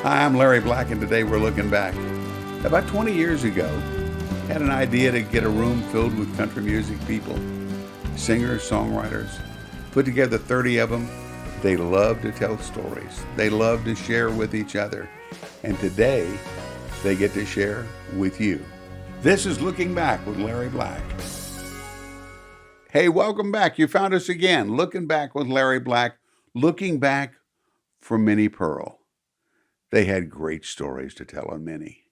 Hi, I'm Larry Black, and today we're looking back. About 20 years ago, I had an idea to get a room filled with country music people, singers, songwriters, put together 30 of them. They love to tell stories. They love to share with each other. And today, they get to share with you. This is Looking Back with Larry Black. Hey, welcome back. You found us again. Looking Back with Larry Black. Looking back for Minnie Pearl. They had great stories to tell on Minnie.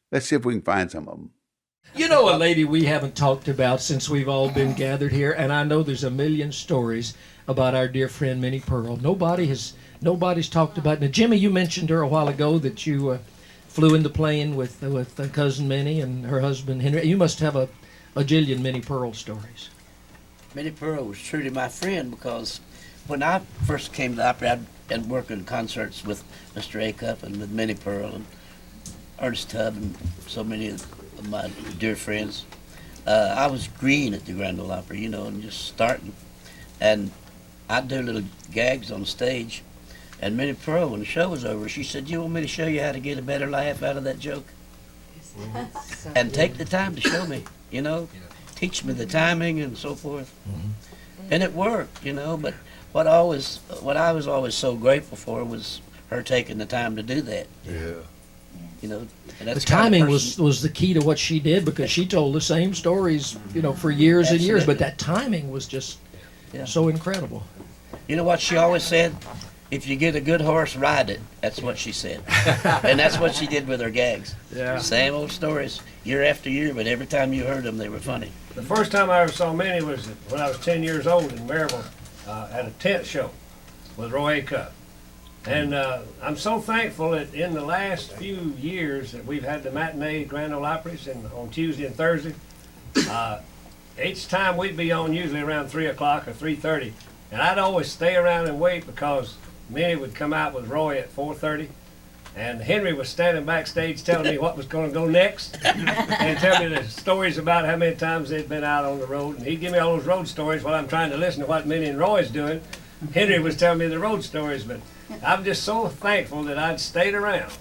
Let's see if we can find some of them. You know a lady we haven't talked about since we've all been gathered here, and I know there's a million stories about our dear friend Minnie Pearl. Nobody's talked about. Now, Jimmy, you mentioned her a while ago that you flew into plane with cousin Minnie and her husband Henry. You must have a jillion Minnie Pearl stories. Minnie Pearl was truly my friend because when I first came to the opera, I'd work in concerts with Mr. Acuff and with Minnie Pearl and Ernest Tubb and so many of my dear friends. I was green at the Grand Ole Opry, and just starting. And I'd do little gags on stage. And Minnie Pearl, when the show was over, she said, "You want me to show you how to get a better laugh out of that joke?" And take the time to show me, teach me the timing and so forth. And it worked, but what I was always so grateful for was her taking the time to do that. Yeah. And that's The timing was the key to what she did, because she told the same stories, for years and years, but that timing was just so incredible. You know what she always said? If you get a good horse, ride it. That's what she said. And that's what she did with her gags. Yeah. Same old stories year after year, but every time you heard them, they were funny. The first time I ever saw Minnie was when I was 10 years old in Maryville at a tent show with Roy Acuff. And I'm so thankful that in the last few years that we've had the matinee Grand Ole Opry's on Tuesday and Thursday. Each time we'd be on usually around 3 o'clock or 3:30. And I'd always stay around and wait because Minnie would come out with Roy at 4:30. And Henry was standing backstage telling me what was going to go next and tell me the stories about how many times they'd been out on the road. And he'd give me all those road stories while I'm trying to listen to what Minnie and Roy's doing. Henry was telling me the road stories, but I'm just so thankful that I'd stayed around.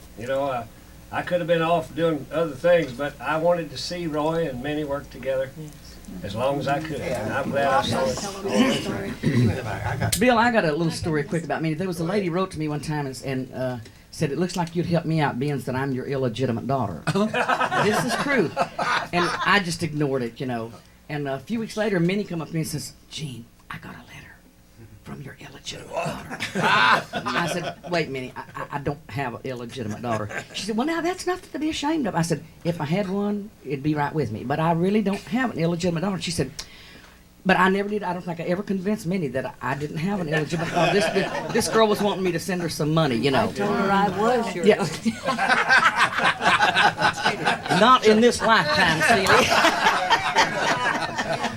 I could have been off doing other things, but I wanted to see Roy and Minnie work together as long as I could. And I'm glad I saw it. Bill, I got a little story quick about Minnie. There was a lady wrote to me one time and said, "It looks like you'd help me out, being that I'm your illegitimate daughter." This is true. And I just ignored it, And a few weeks later, Minnie come up to me and says, "Gene, I got a letter from your illegitimate daughter." I said, "Wait, Minnie, I don't have an illegitimate daughter." She said, "Well, now that's nothing to be ashamed of." I said, "If I had one, it'd be right with me. But I really don't have an illegitimate daughter." She said, "But I never did. I don't think I ever convinced Minnie that I didn't have an illegitimate daughter. This girl was wanting me to send her some money, I told her I was your Not in this lifetime, Celie."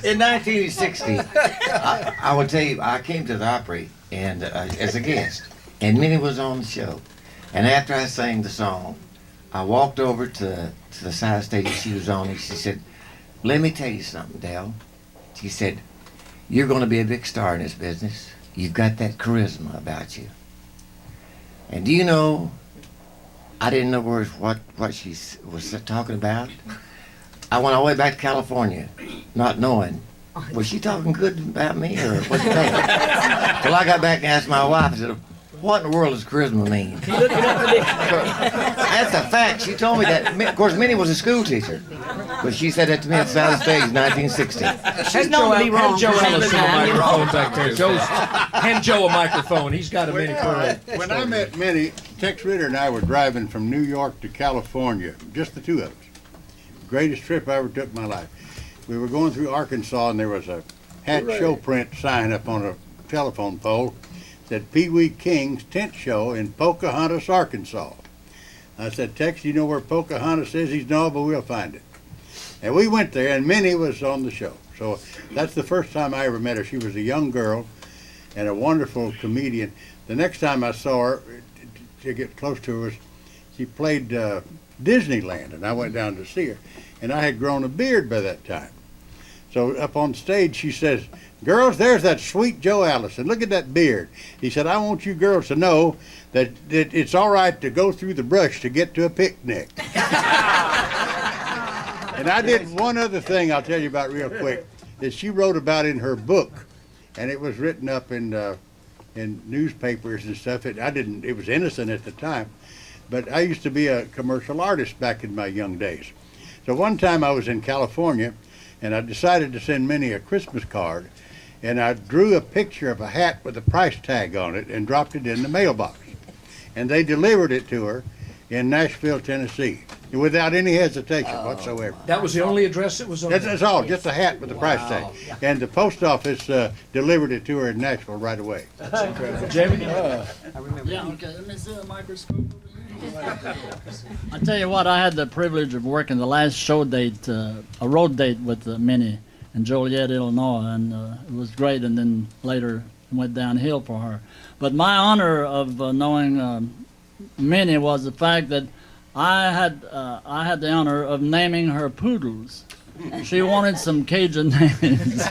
In 1960, I will tell you, I came to the Opry and as a guest, and Minnie was on the show. And after I sang the song, I walked over to the side of the stage she was on, and she said, "Let me tell you something, Dale." She said, "You're going to be a big star in this business. You've got that charisma about you." And do you know, I didn't know what she was talking about. I went all the way back to California, not knowing, was she talking good about me or what's that? Till I got back and asked my wife, I said, "What in the world does charisma mean?" That's a fact. She told me that. Of course, Minnie was a school teacher, but she said that to me at the side of the stage in 1960. She's known to be wrong. Hand Joe from time Ellison to a time, microphone back there. Hand Joe a microphone. He's got a Minnie Pearl. When I met Minnie, Tex Ritter and I were driving from New York to California, just the two of us. Greatest trip I ever took in my life. We were going through Arkansas, and there was a hat show print sign up on a telephone pole. Said Pee Wee King's tent show in Pocahontas, Arkansas. I said, "Tex, you know where Pocahontas is?" He's, "No, but we'll find it." And we went there, and Minnie was on the show. So that's the first time I ever met her. She was a young girl and a wonderful comedian. The next time I saw her, to get close to her, was she played Disneyland, and I went down to see her. And I had grown a beard by that time. So up on stage, she says, Girls, there's that sweet Joe Allison. Look at that beard. He said, I want you girls to know that it's all right to go through the brush to get to a picnic. And I did one other thing I'll tell you about real quick that she wrote about in her book, and it was written up in newspapers and stuff. It was innocent at the time, but I used to be a commercial artist back in my young days. So one time I was in California, and I decided to send Minnie a Christmas card, and I drew a picture of a hat with a price tag on it and dropped it in the mailbox. And they delivered it to her in Nashville, Tennessee, without any hesitation whatsoever. That was the only address that was on That's all, just a hat with a price tag. And the post office delivered it to her in Nashville right away. Jamie? Yeah, okay, let me see a microscope. I tell you what, I had the privilege of working the last show date, a road date with Minnie in Joliet, Illinois, and it was great, and then later went downhill for her. But my honor of knowing Minnie was the fact that I had the honor of naming her poodles. She wanted some Cajun names.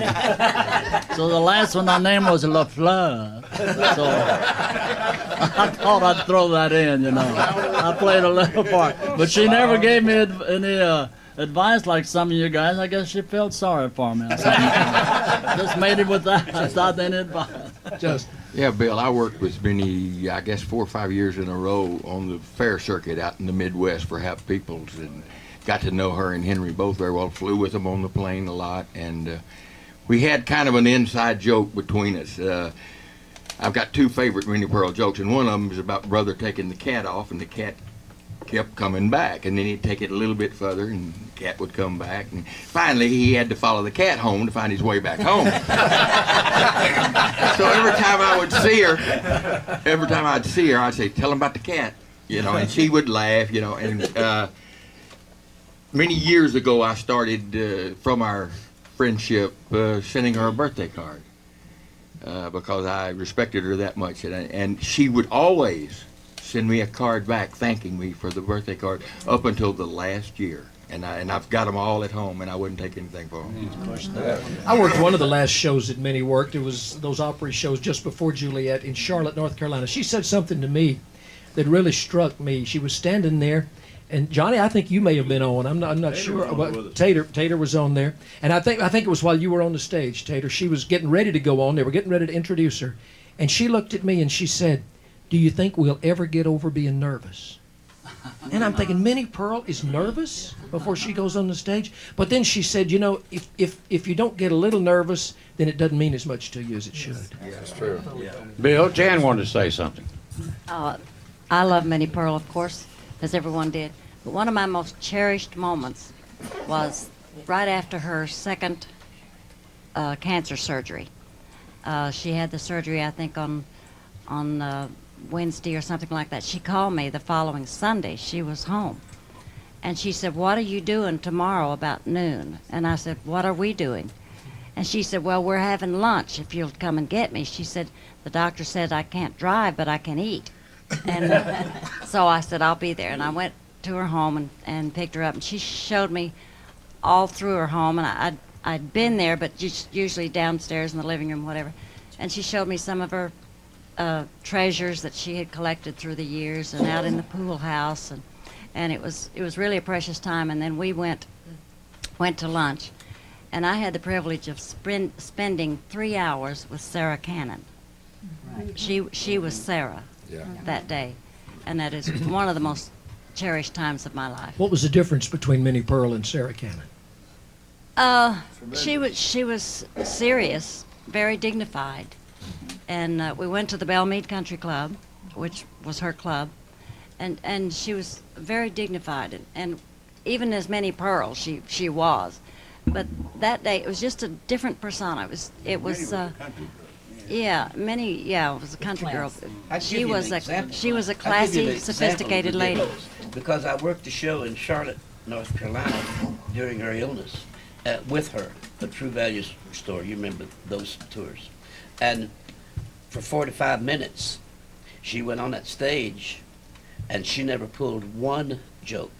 So the last one I named was La Fleur. So I thought I'd throw that in, you know. I played a little part. But she never gave me any advice like some of you guys. I guess she felt sorry for me. Just made it with that without any advice. Yeah, Bill, I worked with Minnie, I guess 4 or 5 years in a row on the fair circuit out in the Midwest for Half Peoples, and got to know her and Henry both very well. Flew with them on the plane a lot, and we had kind of an inside joke between us. I've got 2 favorite Minnie Pearl jokes, and one of them is about brother taking the cat off, and the cat kept coming back, and then he'd take it a little bit further, and the cat would come back, and finally he had to follow the cat home to find his way back home. So every time I'd see her, I'd say, "Tell him about the cat," you know, and she would laugh, you know. And many years ago, I started from our friendship sending her a birthday card because I respected her that much, and she would always send me a card back thanking me for the birthday card up until the last year. And I've got them all at home, and I wouldn't take anything for them. I worked one of the last shows that Minnie worked. It was those Opry shows just before Juliet in Charlotte, North Carolina. She said something to me that really struck me. She was standing there, and Johnny, I think you may have been on. I'm not sure. But Tater was on there, and I think it was while you were on the stage, Tater. She was getting ready to go on. They were getting ready to introduce her, and she looked at me and she said, "Do you think we'll ever get over being nervous?" And I'm thinking, Minnie Pearl is nervous before she goes on the stage? But then she said, you know, if you don't get a little nervous, then it doesn't mean as much to you as it should. Yeah, that's true. Bill, Jan wanted to say something. I love Minnie Pearl, of course, as everyone did. But one of my most cherished moments was right after her second cancer surgery. She had the surgery, I think, on Wednesday or something like that. She called me the following Sunday. She was home. And she said, "What are you doing tomorrow about noon?" And I said, "What are we doing?" And she said, "Well, we're having lunch if you'll come and get me." She said, "The doctor said I can't drive, but I can eat." And so I said, "I'll be there." And I went to her home and picked her up. And she showed me all through her home. And I'd been there, but just usually downstairs in the living room, whatever. And she showed me some of her treasures that she had collected through the years, and out in the pool house, and it was really a precious time. And then we went to lunch, and I had the privilege of spending 3 hours with Sarah Cannon. Right. She was Sarah that day, and that is one of the most cherished times of my life. What was the difference between Minnie Pearl and Sarah Cannon? She was serious, very dignified. And we went to the Belmead Country Club, which was her club, and she was very dignified, and even as Minnie Pearl, she was. But that day, it was just a different persona. It was Minnie was a country girl. She was a classy, sophisticated lady. Because I worked a show in Charlotte, North Carolina, during her illness, with her, a True Values store. You remember those tours, and for 45 minutes, she went on that stage, and she never pulled one joke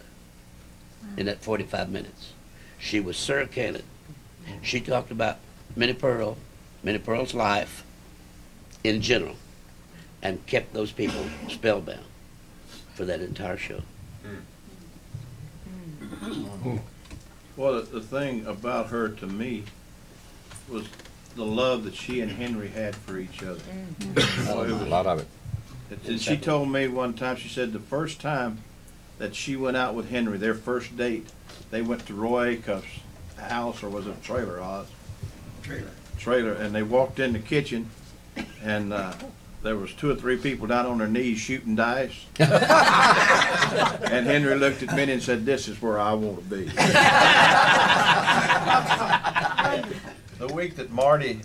in that 45 minutes. She was Sarah Cannon. She talked about Minnie Pearl Minnie Pearl's life in general and kept those people spellbound for that entire show. Well, the thing about her to me was the love that she and Henry had for each other. Well, it A was- lot of it. and she told me one time, she said the first time that she went out with Henry, their first date, they went to Roy Acuff's house, or was it a trailer, Oz? Trailer, and they walked in the kitchen, and there was 2 or 3 people down on their knees shooting dice. And Henry looked at Minnie and said, "This is where I want to be." The week that Marty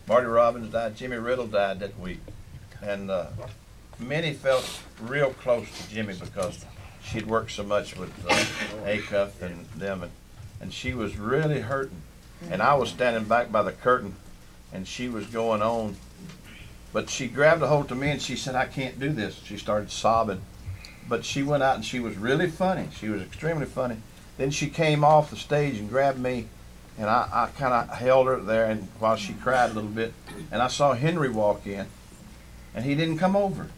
Robbins died, Jimmy Riddle died that week. And Minnie felt real close to Jimmy because she'd worked so much with Acuff and them, and she was really hurting. And I was standing back by the curtain, and she was going on. But she grabbed a hold of me and she said, "I can't do this." She started sobbing. But she went out and she was really funny. She was extremely funny. Then she came off the stage and grabbed me, and I kind of held her there, and while she cried a little bit. And I saw Henry walk in, and he didn't come over.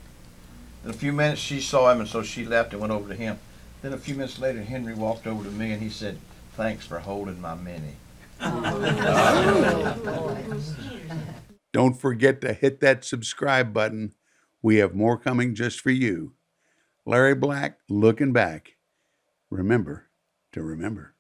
In a few minutes she saw him, and so she left and went over to him. Then a few minutes later Henry walked over to me and he said, "Thanks for holding my Minnie." Don't forget to hit that subscribe button. We have more coming just for you. Larry Black, Looking Back. Remember to remember.